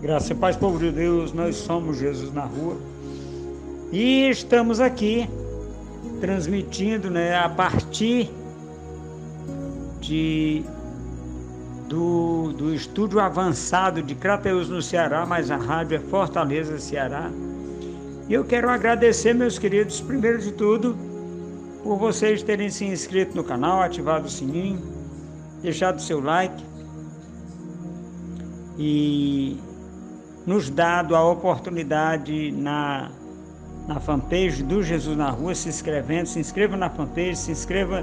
Graça e paz, povo de Deus, nós somos Jesus na Rua e estamos aqui transmitindo, a partir do estúdio avançado de Crateús, no Ceará, mas a rádio é Fortaleza, Ceará. E eu quero agradecer, meus queridos, primeiro de tudo, por vocês terem se inscrito no canal, ativado o sininho, deixado o seu like e nos dado a oportunidade na fanpage do Jesus na Rua, se inscreva na fanpage, se inscreva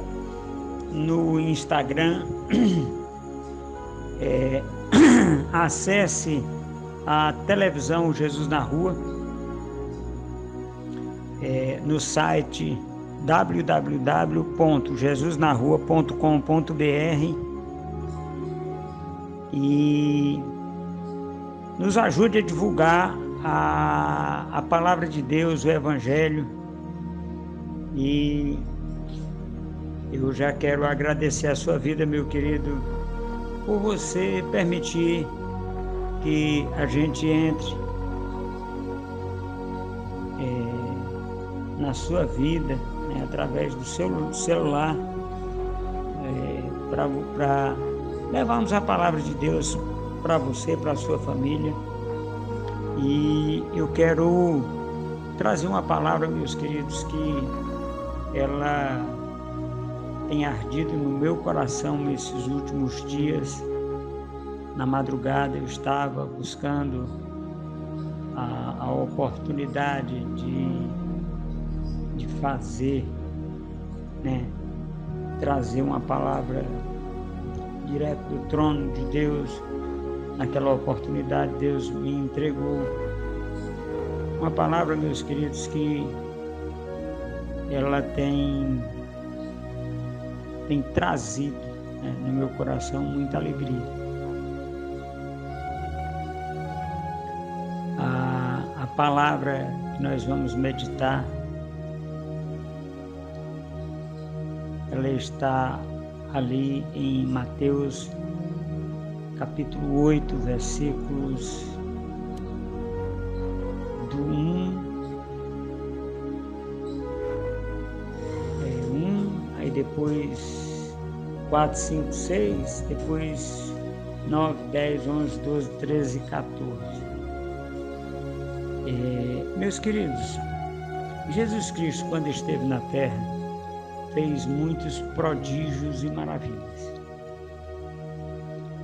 no Instagram, acesse a televisão Jesus na Rua, no site www.jesusnarrua.com.br e nos ajude a divulgar a palavra de Deus, o Evangelho. E eu já quero agradecer a sua vida, meu querido, por você permitir que a gente entre na sua vida, através do seu celular, para levarmos a palavra de Deus para você, para a sua família. E eu quero trazer uma palavra, meus queridos, que ela tem ardido no meu coração nesses últimos dias. Na madrugada eu estava buscando a oportunidade de fazer, trazer uma palavra direto do trono de Deus. Naquela oportunidade Deus me entregou uma palavra, meus queridos, que ela tem trazido, no meu coração muita alegria. A palavra que nós vamos meditar, ela está ali em Mateus capítulo 8, versículos do 1, aí depois 4, 5, 6, depois 9, 10, 11, 12, 13 e 14. Meus queridos, Jesus Cristo, quando esteve na terra, fez muitos prodígios e maravilhas.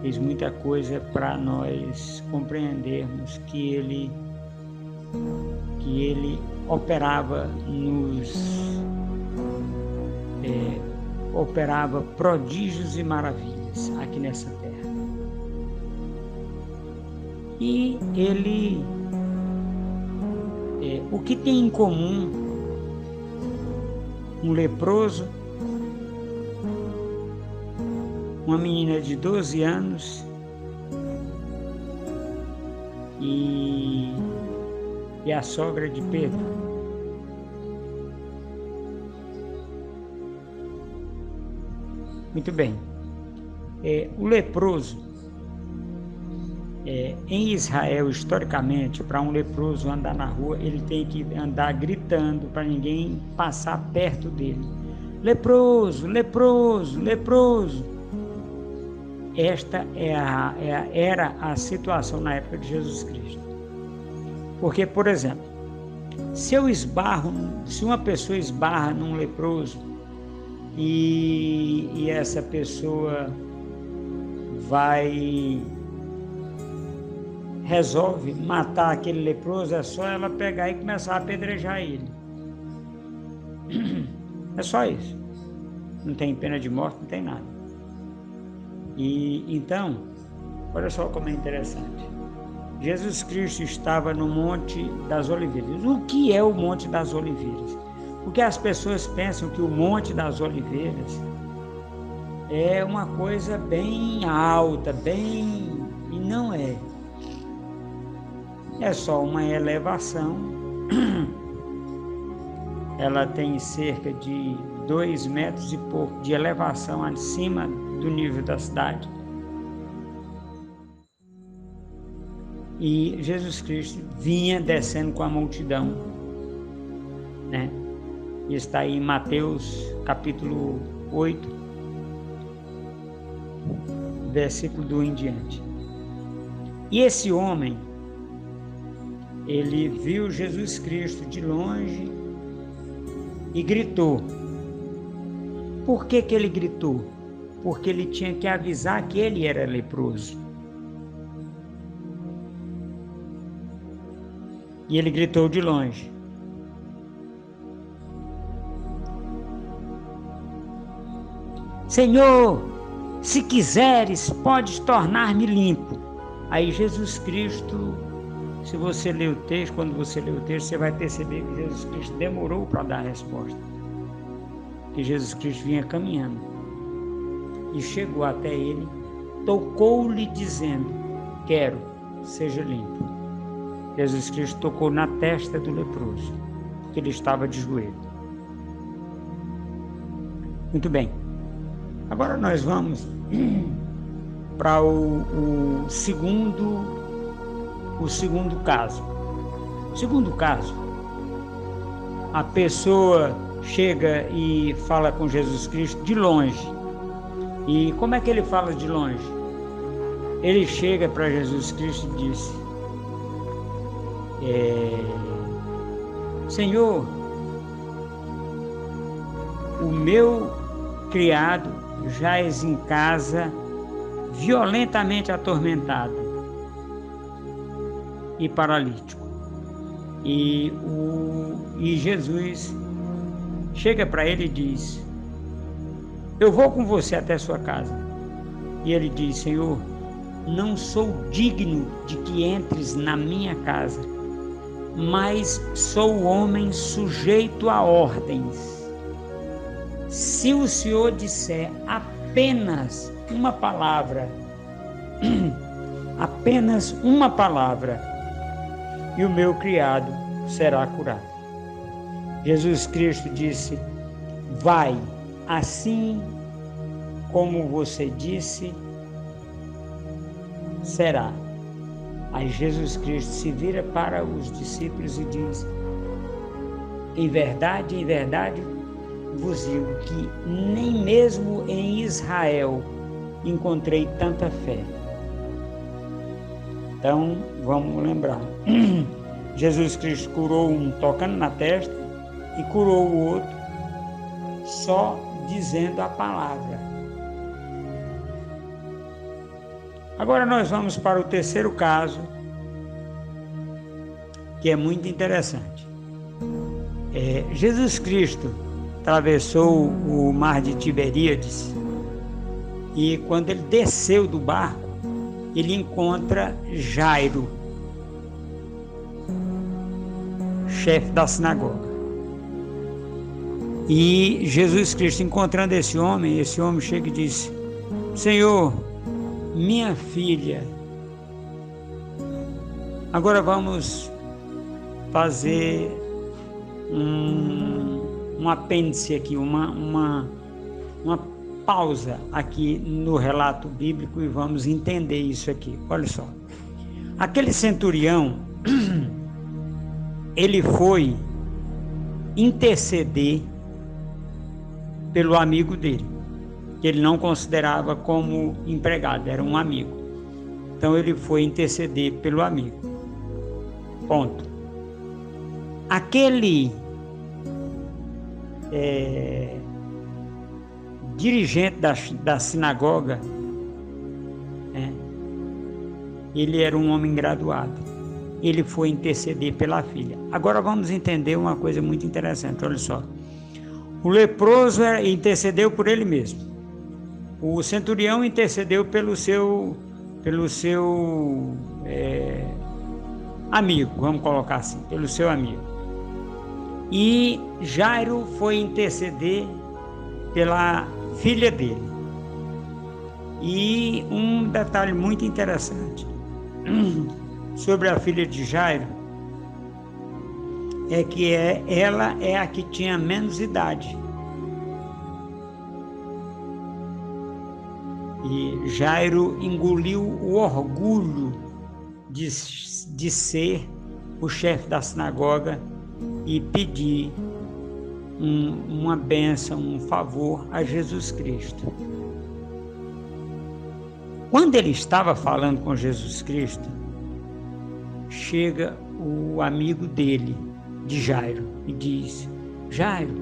Fez muita coisa para nós compreendermos que ele operava operava prodígios e maravilhas aqui nessa terra. E ele, o que tem em comum um leproso, uma menina de 12 anos e a sogra de Pedro? Muito bem. O leproso, em Israel, historicamente, para um leproso andar na rua, ele tem que andar gritando para ninguém passar perto dele. Leproso, leproso, leproso. Esta era a situação na época de Jesus Cristo. Porque, por exemplo, se uma pessoa esbarra num leproso e essa pessoa resolve matar aquele leproso, é só ela pegar e começar a apedrejar ele. É só isso. Não tem pena de morte, não tem nada. E então, olha só como é interessante. Jesus Cristo estava no Monte das Oliveiras. O que é o Monte das Oliveiras? Porque as pessoas pensam que o Monte das Oliveiras é uma coisa bem alta, e não é. É só uma elevação. Ela tem cerca de 2 metros e pouco de elevação acima do nível da cidade. E Jesus Cristo vinha descendo com a multidão, né? Está aí em Mateus capítulo 8, versículo 2 em diante. E esse homem, ele viu Jesus Cristo de longe e gritou. Por que ele gritou? Porque ele tinha que avisar que ele era leproso. E ele gritou de longe. Senhor, se quiseres, podes tornar-me limpo. Aí Jesus Cristo, se você ler o texto, quando você ler o texto, você vai perceber que Jesus Cristo demorou para dar a resposta. Que Jesus Cristo vinha caminhando. E chegou até ele, tocou-lhe dizendo, quero, seja limpo. Jesus Cristo tocou na testa do leproso, porque ele estava de joelho. Muito bem. Agora nós vamos para o segundo caso. O segundo caso, a pessoa chega e fala com Jesus Cristo de longe. E como é que ele fala de longe? Ele chega para Jesus Cristo e diz, Senhor, o meu criado jaz em casa violentamente atormentado e paralítico. E Jesus chega para ele e diz, eu vou com você até sua casa. E ele diz, Senhor, não sou digno de que entres na minha casa, mas sou homem sujeito a ordens. Se o Senhor disser apenas uma palavra, e o meu criado será curado. Jesus Cristo disse, vai, assim como você disse, será. Aí Jesus Cristo se vira para os discípulos e diz, em verdade, vos digo que nem mesmo em Israel encontrei tanta fé. Então, vamos lembrar. Jesus Cristo curou um tocando na testa e curou o outro só dizendo a palavra. Agora nós vamos para o terceiro caso, que é muito interessante. Jesus Cristo atravessou o mar de Tiberíades e quando ele desceu do barco, ele encontra Jairo, chefe da sinagoga. E Jesus Cristo, encontrando esse homem chega e diz, Senhor, minha filha. Agora vamos fazer um apêndice aqui, uma pausa aqui no relato bíblico e vamos entender isso aqui. Olha só, aquele centurião, ele foi interceder pelo amigo dele, que ele não considerava como empregado, era um amigo. Então ele foi interceder pelo amigo. Ponto. Aquele dirigente da sinagoga, ele era um homem graduado. Ele foi interceder pela filha. Agora vamos entender uma coisa muito interessante, olha só. O leproso intercedeu por ele mesmo. O centurião intercedeu pelo seu amigo, vamos colocar assim, pelo seu amigo. E Jairo foi interceder pela filha dele. E um detalhe muito interessante sobre a filha de Jairo é que ela é a que tinha menos idade. E Jairo engoliu o orgulho de de ser o chefe da sinagoga e pedir uma bênção, um favor a Jesus Cristo. Quando ele estava falando com Jesus Cristo, chega o amigo dele, de Jairo, e diz: Jairo,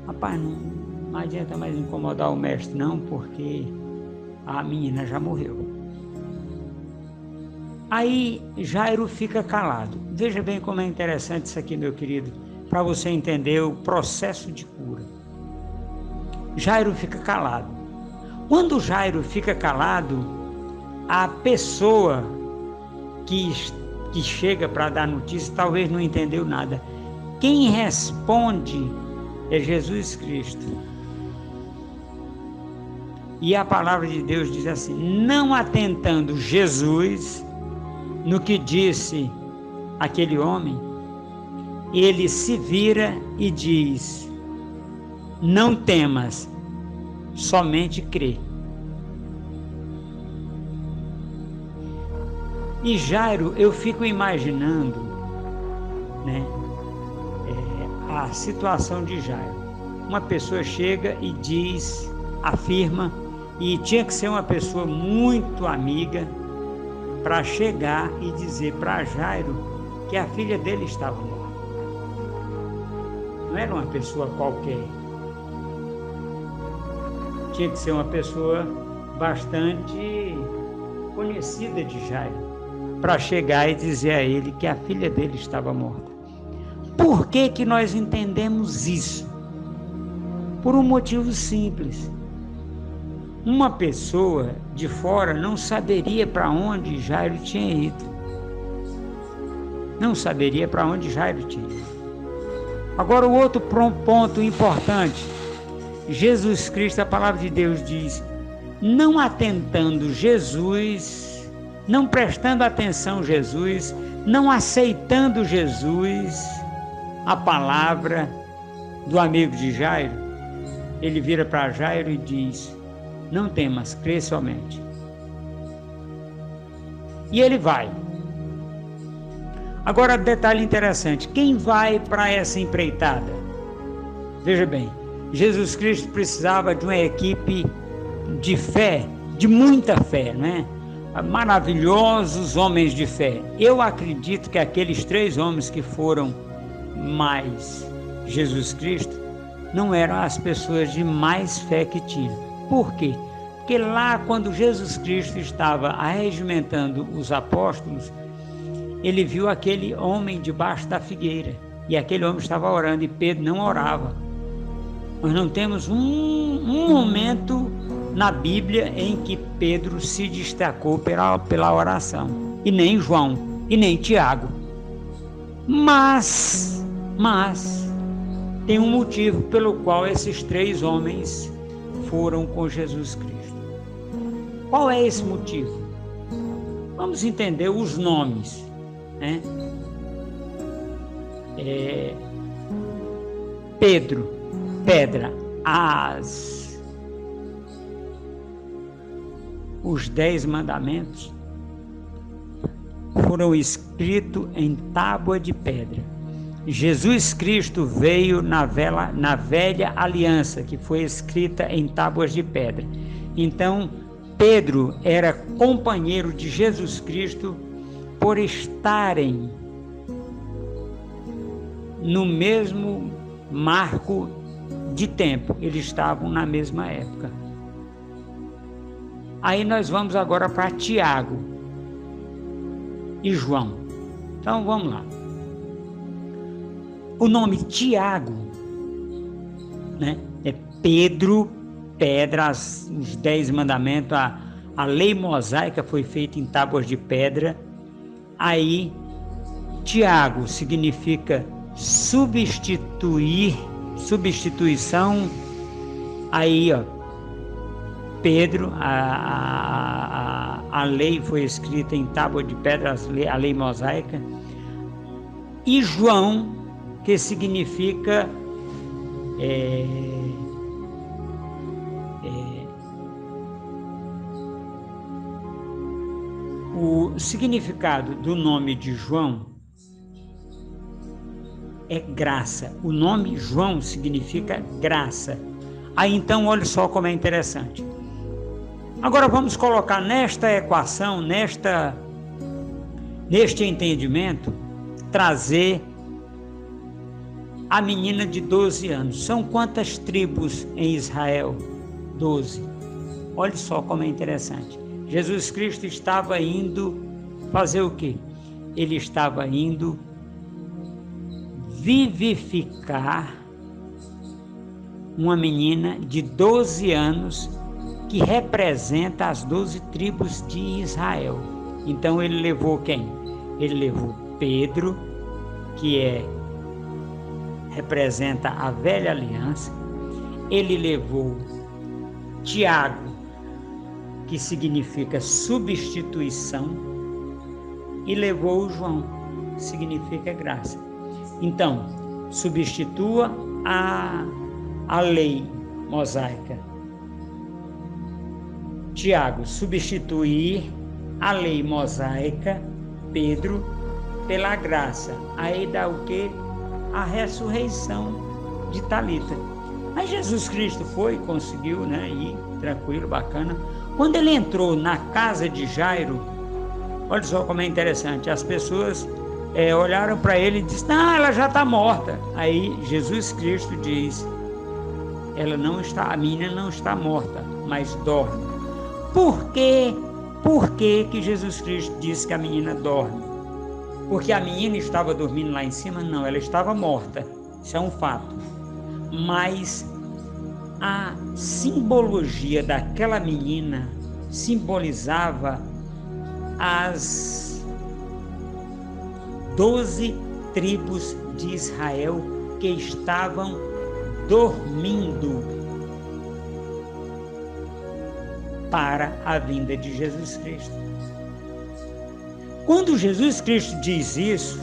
rapaz, não adianta mais incomodar o mestre não, porque a menina já morreu. Aí Jairo fica calado. Veja bem como é interessante isso aqui, meu querido, para você entender o processo de cura. Jairo fica calado. Quando Jairo fica calado, a pessoa que chega para dar notícia talvez não entendeu nada. Quem responde é Jesus Cristo. E a palavra de Deus diz assim: não atentando Jesus no que disse aquele homem, ele se vira e diz: não temas, somente crê. E Jairo, eu fico imaginando, né, a situação de Jairo. Uma pessoa chega e diz, afirma, e tinha que ser uma pessoa muito amiga para chegar e dizer para Jairo que a filha dele estava morta. Não era uma pessoa qualquer. Tinha que ser uma pessoa bastante conhecida de Jairo para chegar e dizer a ele que a filha dele estava morta. Por que que nós entendemos isso? Por um motivo simples. Uma pessoa de fora não saberia para onde Jairo tinha ido. Não saberia para onde Jairo tinha ido. Agora, o outro ponto importante. Jesus Cristo, a palavra de Deus diz: não atentando Jesus, não prestando atenção Jesus, não aceitando Jesus, a palavra do amigo de Jairo, ele vira para Jairo e diz: não temas, crê somente. E ele vai. Agora, detalhe interessante: quem vai para essa empreitada? Veja bem, Jesus Cristo precisava de uma equipe de fé, de muita fé, né? Maravilhosos homens de fé. Eu acredito que aqueles 3 homens que foram mais Jesus Cristo não eram as pessoas de mais fé que tinham. Por quê? Porque lá, quando Jesus Cristo estava arregimentando os apóstolos, ele viu aquele homem debaixo da figueira, e aquele homem estava orando, e Pedro não orava. Nós não temos um momento na Bíblia em que Pedro se destacou pela oração, e nem João, e nem Tiago. Mas tem um motivo pelo qual esses 3 homens foram com Jesus Cristo. Qual é esse motivo? Vamos entender os nomes, né? Pedro, pedra, os 10 mandamentos foram escritos em tábua de pedra. Jesus Cristo veio na velha aliança, que foi escrita em tábuas de pedra. Então, Pedro era companheiro de Jesus Cristo por estarem no mesmo marco de tempo. Eles estavam na mesma época. Aí nós vamos agora para Tiago e João. Então vamos lá. O nome Tiago, né, é Pedro, pedra, os 10 mandamentos, a lei mosaica foi feita em tábuas de pedra. Aí Tiago significa substituição. Aí, ó, Pedro, a lei foi escrita em tábua de pedra, a lei mosaica. E João, que significa O significado do nome de João é graça. O nome João significa graça. Aí então, olha só como é interessante. Agora vamos colocar nesta equação, neste entendimento, trazer a menina de 12 anos. São quantas tribos em Israel? 12. Olha só como é interessante. Jesus Cristo estava indo fazer o quê? Ele estava indo vivificar uma menina de 12 anos que representa as 12 tribos de Israel. Então ele levou quem? Ele levou Pedro, que representa a velha aliança. Ele levou Tiago, que significa substituição, e levou o João, que significa graça. Então, substitua a lei mosaica. Tiago, substituir a lei mosaica, Pedro, pela graça. Aí dá o quê? A ressurreição de Talita. Aí Jesus Cristo conseguiu, ir tranquilo, bacana. Quando ele entrou na casa de Jairo, olha só como é interessante, as pessoas olharam para ele e disseram: não, ela já está morta. Aí Jesus Cristo diz: a menina não está morta, mas dorme. Por quê? Por que Jesus Cristo disse que a menina dorme? Porque a menina estava dormindo lá em cima? Não, ela estava morta, isso é um fato. Mas a simbologia daquela menina simbolizava as 12 tribos de Israel que estavam dormindo para a vinda de Jesus Cristo. Quando Jesus Cristo diz isso,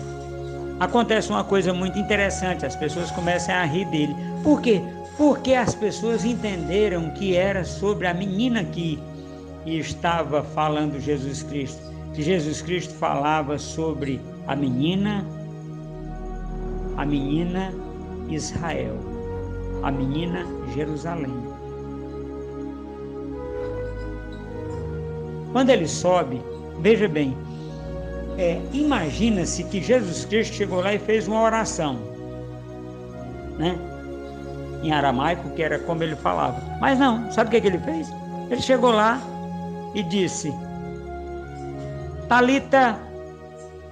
acontece uma coisa muito interessante, as pessoas começam a rir dele. Por quê? Porque as pessoas entenderam que era sobre a menina que estava falando Jesus Cristo, que Jesus Cristo falava sobre a menina Israel, a menina Jerusalém. Quando ele sobe, veja bem, imagina-se que Jesus Cristo chegou lá e fez uma oração, em aramaico, que era como ele falava. Mas não, sabe o que ele fez? Ele chegou lá e disse: Talita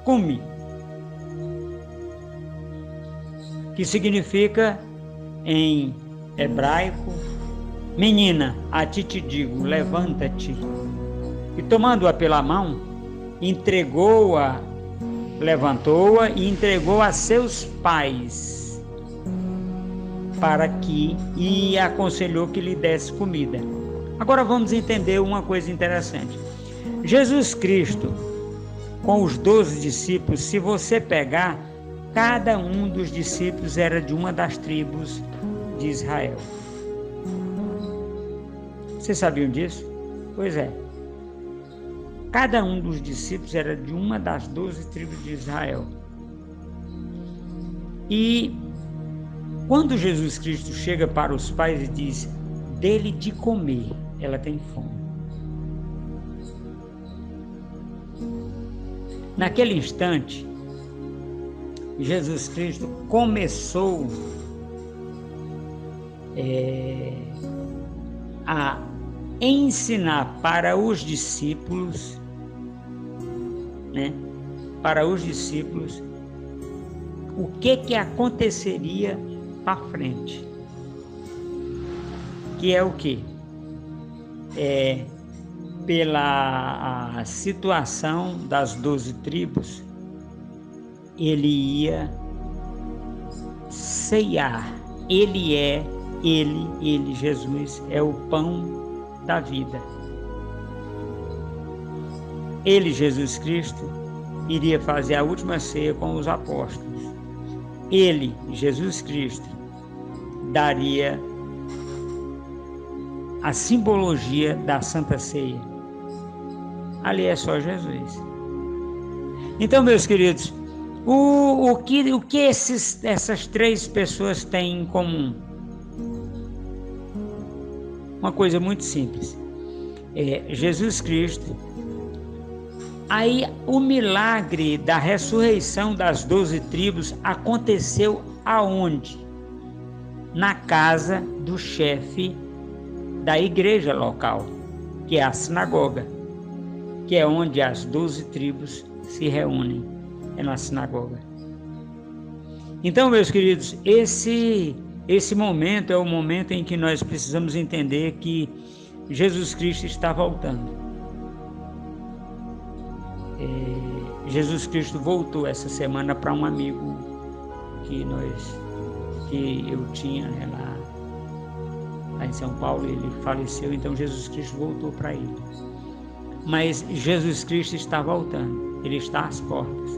cumi, que significa em hebraico: menina, a ti te digo, levanta-te. E tomando-a pela mão, levantou-a e entregou a seus pais, e aconselhou que lhe desse comida. Agora vamos entender uma coisa interessante. Jesus Cristo, com os 12 discípulos, se você pegar, cada um dos discípulos era de uma das tribos de Israel. Vocês sabiam disso? Pois é. Cada um dos discípulos era de uma das 12 tribos de Israel. E quando Jesus Cristo chega para os pais e diz: dê-lhe de comer, ela tem fome. Naquele instante, Jesus Cristo começou a ensinar para os discípulos, o que aconteceria para frente, que é o quê? Pela situação das 12 tribos, ele ia ceiar. Ele, Jesus, é o pão da vida. Ele, Jesus Cristo, iria fazer a última ceia com os apóstolos. Ele, Jesus Cristo, daria a simbologia da Santa Ceia. ali é só Jesus. Então, meus queridos, o que essas três pessoas têm em comum? Uma coisa muito simples. Jesus Cristo. Aí o milagre da ressurreição das 12 tribos aconteceu aonde? Na casa do chefe da igreja local, que é a sinagoga, que é onde as 12 tribos se reúnem, é na sinagoga. Então, meus queridos, esse momento é o momento em que nós precisamos entender que Jesus Cristo está voltando. Jesus Cristo voltou essa semana para um amigo que eu tinha, né, lá em São Paulo. Ele faleceu, então Jesus Cristo voltou para ele. Mas Jesus Cristo está voltando, ele está às portas.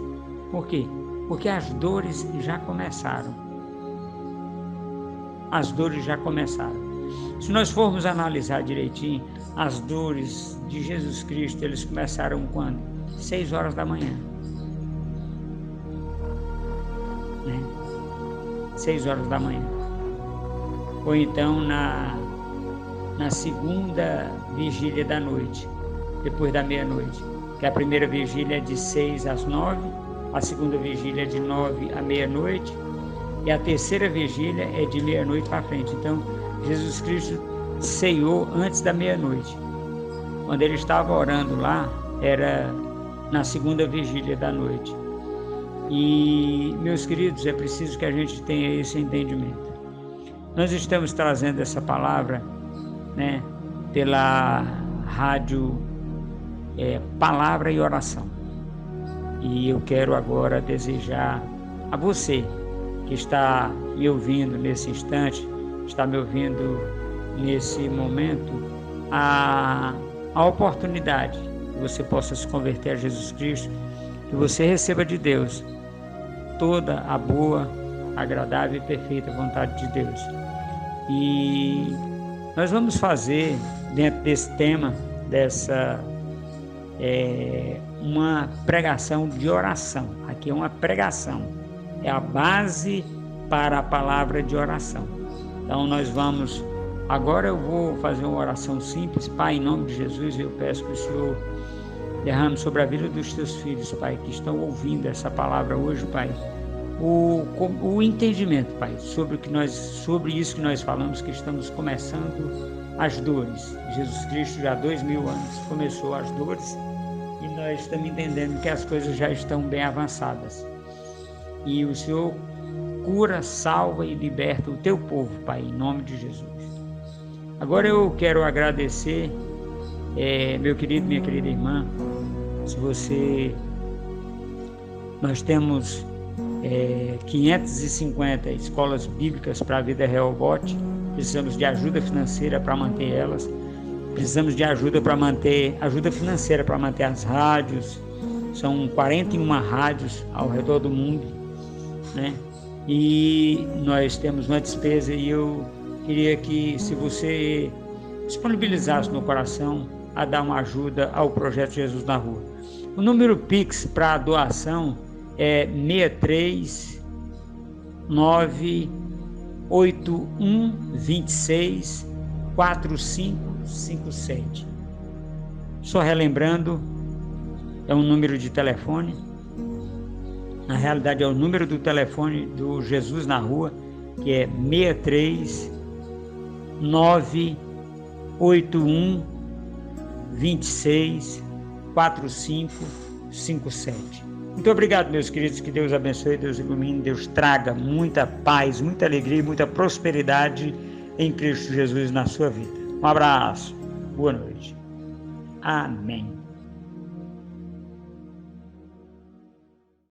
Por quê? Porque as dores já começaram. As dores já começaram. Se nós formos analisar direitinho, as dores de Jesus Cristo, eles começaram quando? 6 horas da manhã. 6 horas da manhã. Ou então na segunda vigília da noite, depois da meia-noite. Que a primeira vigília é de 6 às 9, a segunda vigília é de 9 à meia-noite, e a terceira vigília é de meia-noite para frente. Então, Jesus Cristo ceiou antes da meia-noite. Quando ele estava orando lá, era na segunda vigília da noite. E, meus queridos, é preciso que a gente tenha esse entendimento. Nós estamos trazendo essa palavra, né, pela rádio Palavra e Oração. E eu quero agora desejar a você que está me ouvindo nesse instante, está me ouvindo nesse momento, a oportunidade que você possa se converter a Jesus Cristo, que você receba de Deus toda a boa, agradável e perfeita vontade de Deus. E nós vamos fazer, dentro desse tema, uma pregação de oração. Aqui é uma pregação, é a base para a palavra de oração. Então nós vamos, agora eu vou fazer uma oração simples. Pai, em nome de Jesus, eu peço que o Senhor derrame sobre a vida dos teus filhos, Pai, que estão ouvindo essa palavra hoje, Pai, o entendimento, Pai, sobre isso que nós falamos, que estamos começando as dores. Jesus Cristo já há 2000 anos começou as dores e nós estamos entendendo que as coisas já estão bem avançadas. E o Senhor cura, salva e liberta o teu povo, Pai, em nome de Jesus. Agora eu quero agradecer, meu querido, minha querida irmã, nós temos 550 escolas bíblicas para a Vida Real Bote. Precisamos de ajuda financeira para manter elas. Precisamos de ajuda financeira para manter as rádios. São 41 rádios ao redor do mundo, né? E nós temos uma despesa, e eu queria que, se você disponibilizasse no coração a dar uma ajuda ao Projeto Jesus na Rua. O número Pix para doação é 63981264557. Só relembrando, é um número de telefone. Na realidade é o número do telefone do Jesus na Rua, que é 63981264557. Muito obrigado, meus queridos, que Deus abençoe, Deus ilumine, Deus traga muita paz, muita alegria, muita prosperidade em Cristo Jesus na sua vida. Um abraço, boa noite. Amém.